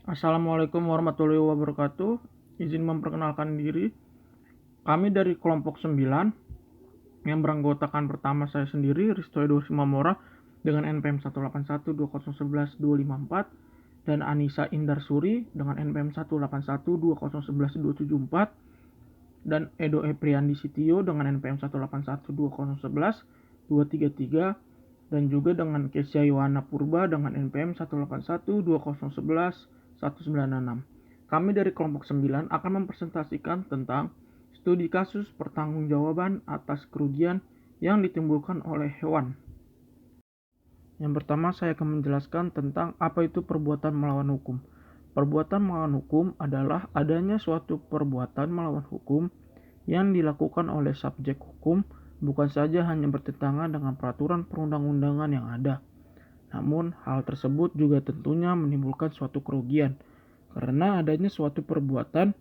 Assalamualaikum warahmatullahi wabarakatuh. Izin memperkenalkan diri. Kami dari kelompok 9 yang beranggotakan pertama saya sendiri, Risto Edo Simamora dengan NPM 1812011-254 dan Anissa Indarsuri dengan NPM 1812011-274 dan Edo Epriandi Sitio dengan NPM 1812011-233 dan juga dengan Kesya Yohana Purba dengan NPM 1812011-196. Kami dari kelompok 9 akan mempresentasikan tentang studi kasus pertanggungjawaban atas kerugian yang ditimbulkan oleh hewan. Yang pertama, saya akan menjelaskan tentang apa itu perbuatan melawan hukum. Perbuatan melawan hukum adalah adanya suatu perbuatan melawan hukum yang dilakukan oleh subjek hukum bukan saja hanya bertentangan dengan peraturan perundang-undangan yang ada, namun hal tersebut juga tentunya menimbulkan suatu kerugian karena adanya suatu perbuatan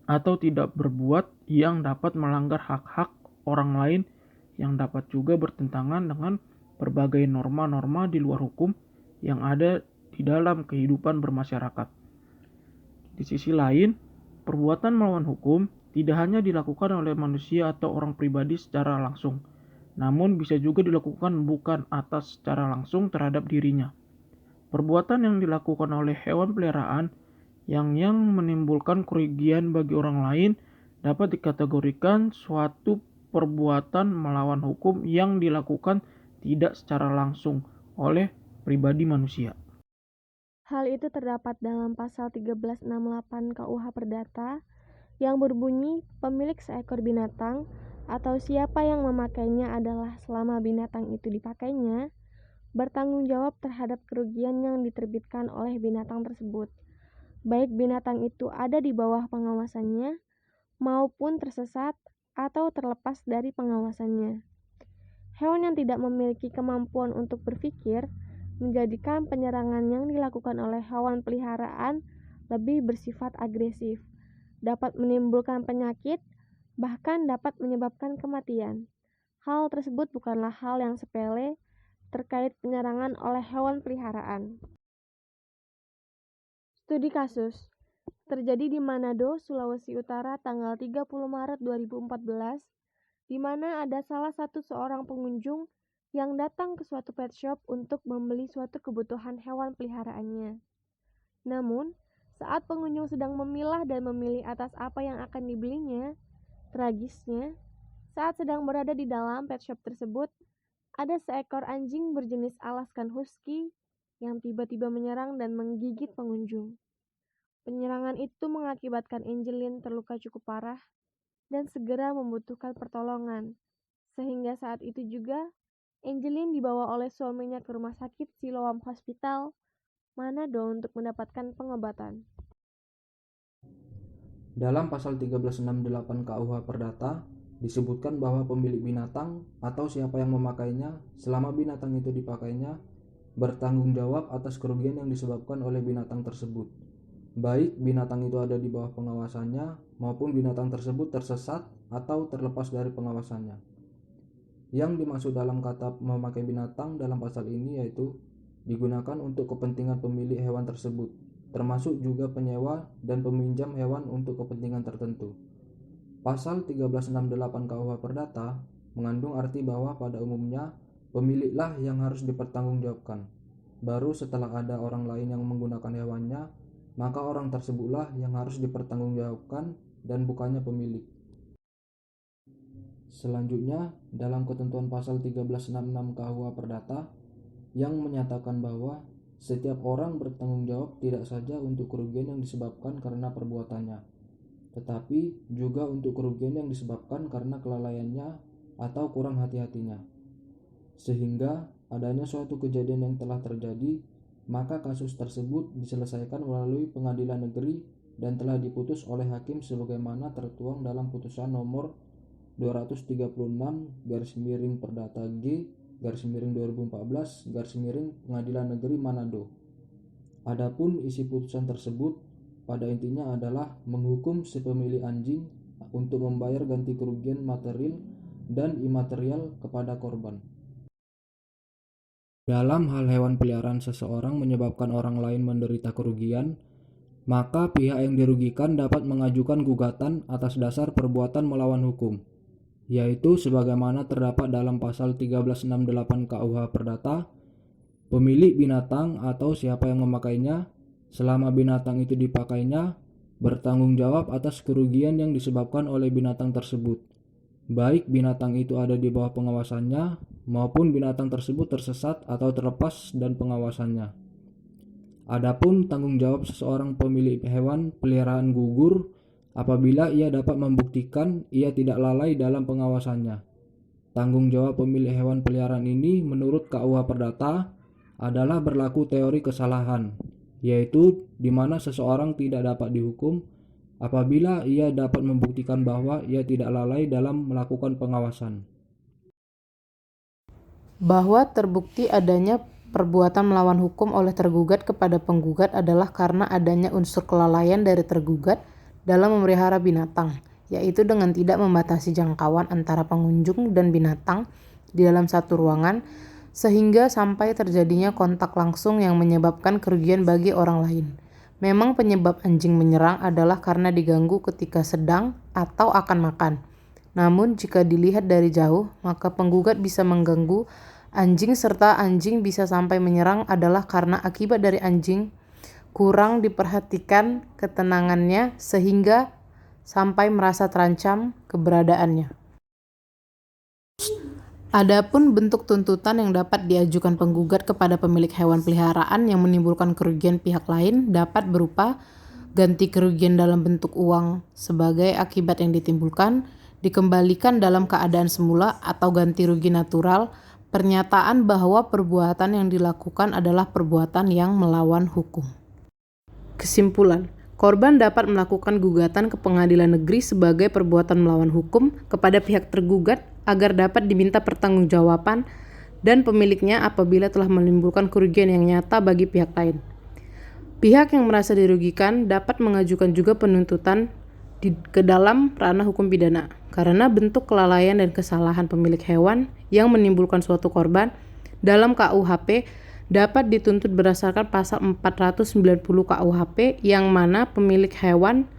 atau tidak berbuat yang dapat melanggar hak-hak orang lain yang dapat juga bertentangan dengan berbagai norma-norma di luar hukum yang ada di dalam kehidupan bermasyarakat. Di sisi lain, perbuatan melawan hukum tidak hanya dilakukan oleh manusia atau orang pribadi secara langsung, namun bisa juga dilakukan bukan atas secara langsung terhadap dirinya. Perbuatan yang dilakukan oleh hewan peliharaan yang menimbulkan kerugian bagi orang lain dapat dikategorikan suatu perbuatan melawan hukum yang dilakukan tidak secara langsung oleh pribadi manusia. Hal itu terdapat dalam pasal 1368 KUH Perdata yang berbunyi pemilik seekor binatang atau siapa yang memakainya adalah selama binatang itu dipakainya bertanggung jawab terhadap kerugian yang diterbitkan oleh binatang tersebut, baik binatang itu ada di bawah pengawasannya maupun tersesat atau terlepas dari pengawasannya. Hewan yang tidak memiliki kemampuan untuk berpikir menjadikan penyerangan yang dilakukan oleh hewan peliharaan lebih bersifat agresif, dapat menimbulkan penyakit, bahkan dapat menyebabkan kematian. Hal tersebut bukanlah hal yang sepele terkait penyerangan oleh hewan peliharaan. Studi kasus terjadi di Manado, Sulawesi Utara tanggal 30 Maret 2014, di mana ada salah satu seorang pengunjung yang datang ke suatu pet shop untuk membeli suatu kebutuhan hewan peliharaannya. Namun, saat pengunjung sedang memilah dan memilih atas apa yang akan dibelinya, tragisnya, saat sedang berada di dalam pet shop tersebut, ada seekor anjing berjenis Alaskan Husky yang tiba-tiba menyerang dan menggigit pengunjung. Penyerangan itu mengakibatkan Angeline terluka cukup parah dan segera membutuhkan pertolongan, sehingga saat itu juga Angeline dibawa oleh suaminya ke rumah sakit Siloam Hospital, Manado untuk mendapatkan pengobatan. Dalam pasal 1368 KUH Perdata disebutkan bahwa pemilik binatang atau siapa yang memakainya selama binatang itu dipakainya bertanggung jawab atas kerugian yang disebabkan oleh binatang tersebut, baik binatang itu ada di bawah pengawasannya maupun binatang tersebut tersesat atau terlepas dari pengawasannya. Yang dimaksud dalam kata memakai binatang dalam pasal ini yaitu digunakan untuk kepentingan pemilik hewan tersebut, termasuk juga penyewa dan peminjam hewan untuk kepentingan tertentu. Pasal 1368 KUH Perdata mengandung arti bahwa pada umumnya pemiliklah yang harus dipertanggungjawabkan. Baru setelah ada orang lain yang menggunakan hewannya, maka orang tersebutlah yang harus dipertanggungjawabkan dan bukannya pemilik. Selanjutnya, dalam ketentuan pasal 1366 KUH Perdata yang menyatakan bahwa setiap orang bertanggung jawab tidak saja untuk kerugian yang disebabkan karena perbuatannya, tetapi juga untuk kerugian yang disebabkan karena kelalaiannya atau kurang hati-hatinya. Sehingga adanya suatu kejadian yang telah terjadi, maka kasus tersebut diselesaikan melalui pengadilan negeri dan telah diputus oleh hakim sebagaimana tertuang dalam putusan nomor 236 Perdata G /2014 Pengadilan Negeri Manado. Adapun isi putusan tersebut pada intinya adalah menghukum si pemilik anjing untuk membayar ganti kerugian material dan imaterial kepada korban. Dalam hal hewan peliharaan seseorang menyebabkan orang lain menderita kerugian, maka pihak yang dirugikan dapat mengajukan gugatan atas dasar perbuatan melawan hukum, yaitu sebagaimana terdapat dalam pasal 1368 KUH Perdata. Pemilik binatang atau siapa yang memakainya, selama binatang itu dipakainya, bertanggung jawab atas kerugian yang disebabkan oleh binatang tersebut, baik binatang itu ada di bawah pengawasannya maupun binatang tersebut tersesat atau terlepas dan pengawasannya. Adapun tanggung jawab seseorang pemilik hewan peliharaan gugur apabila ia dapat membuktikan ia tidak lalai dalam pengawasannya. Tanggung jawab pemilik hewan peliharaan ini menurut KUH Perdata adalah berlaku teori kesalahan, yaitu di mana seseorang tidak dapat dihukum apabila ia dapat membuktikan bahwa ia tidak lalai dalam melakukan pengawasan. Bahwa terbukti adanya perbuatan melawan hukum oleh tergugat kepada penggugat adalah karena adanya unsur kelalaian dari tergugat dalam memelihara binatang, yaitu dengan tidak membatasi jangkauan antara pengunjung dan binatang di dalam satu ruangan, sehingga sampai terjadinya kontak langsung yang menyebabkan kerugian bagi orang lain. Memang penyebab anjing menyerang adalah karena diganggu ketika sedang atau akan makan. Namun jika dilihat dari jauh, maka penggugat bisa mengganggu anjing serta anjing bisa sampai menyerang adalah karena akibat dari anjing kurang diperhatikan ketenangannya sehingga sampai merasa terancam keberadaannya. Adapun bentuk tuntutan yang dapat diajukan penggugat kepada pemilik hewan peliharaan yang menimbulkan kerugian pihak lain dapat berupa ganti kerugian dalam bentuk uang sebagai akibat yang ditimbulkan, dikembalikan dalam keadaan semula atau ganti rugi natural, pernyataan bahwa perbuatan yang dilakukan adalah perbuatan yang melawan hukum. Kesimpulan, korban dapat melakukan gugatan ke pengadilan negeri sebagai perbuatan melawan hukum kepada pihak tergugat agar dapat diminta pertanggungjawaban dan pemiliknya apabila telah menimbulkan kerugian yang nyata bagi pihak lain. Pihak yang merasa dirugikan dapat mengajukan juga penuntutan ke dalam ranah hukum pidana karena bentuk kelalaian dan kesalahan pemilik hewan yang menimbulkan suatu korban dalam KUHP dapat dituntut berdasarkan pasal 490 KUHP yang mana pemilik hewan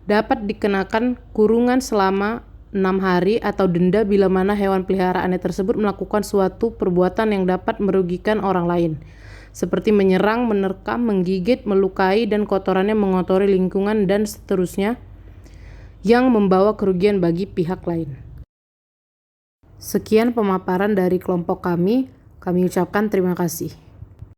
dapat dikenakan kurungan selama 6 hari atau denda bila mana hewan peliharaannya tersebut melakukan suatu perbuatan yang dapat merugikan orang lain, seperti menyerang, menerkam, menggigit, melukai, dan kotorannya mengotori lingkungan dan seterusnya, yang membawa kerugian bagi pihak lain. Sekian pemaparan dari kelompok kami ucapkan terima kasih.